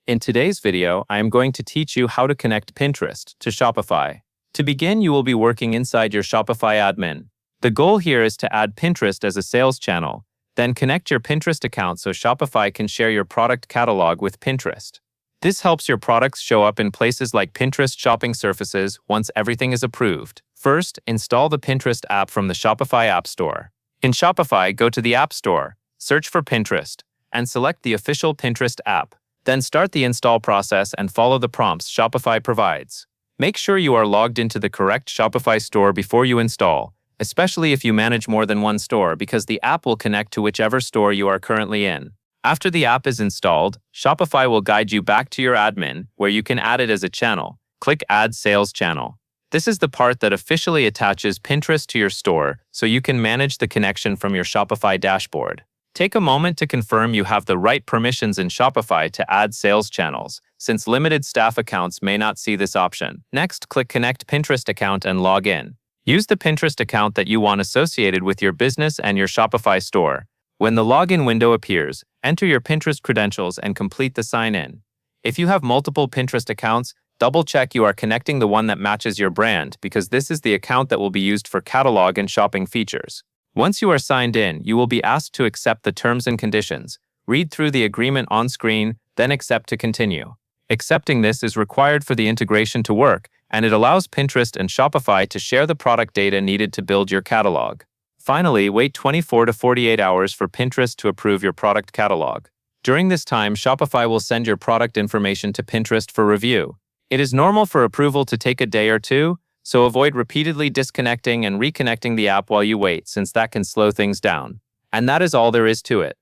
In today's video, I am going to teach you how to connect Pinterest to Shopify. To begin, you will be working inside your Shopify admin. The goal here is to add Pinterest as a sales channel, then connect your Pinterest account so Shopify can share your product catalog with Pinterest. This helps your products show up in places like Pinterest shopping surfaces once everything is approved. First, install the Pinterest app from the Shopify App Store. In Shopify, go to the App Store, search for Pinterest, and select the official Pinterest app. Then start the install process and follow the prompts Shopify provides. Make sure you are logged into the correct Shopify store before you install, especially if you manage more than one store, because the app will connect to whichever store you are currently in. After the app is installed, Shopify will guide you back to your admin, where you can add it as a channel. Click Add Sales Channel. This is the part that officially attaches Pinterest to your store, so you can manage the connection from your Shopify dashboard. Take a moment to confirm you have the right permissions in Shopify to add sales channels, since limited staff accounts may not see this option. Next, click Connect Pinterest account and log in. Use the Pinterest account that you want associated with your business and your Shopify store. When the login window appears, enter your Pinterest credentials and complete the sign-in. If you have multiple Pinterest accounts, double-check you are connecting the one that matches your brand, because this is the account that will be used for catalog and shopping features. Once you are signed in, you will be asked to accept the terms and conditions. Read through the agreement on screen, then accept to continue. Accepting this is required for the integration to work, and it allows Pinterest and Shopify to share the product data needed to build your catalog. Finally, wait 24 to 48 hours for Pinterest to approve your product catalog. During this time, Shopify will send your product information to Pinterest for review. It is normal for approval to take a day or two, so avoid repeatedly disconnecting and reconnecting the app while you wait, since that can slow things down. And that is all there is to it.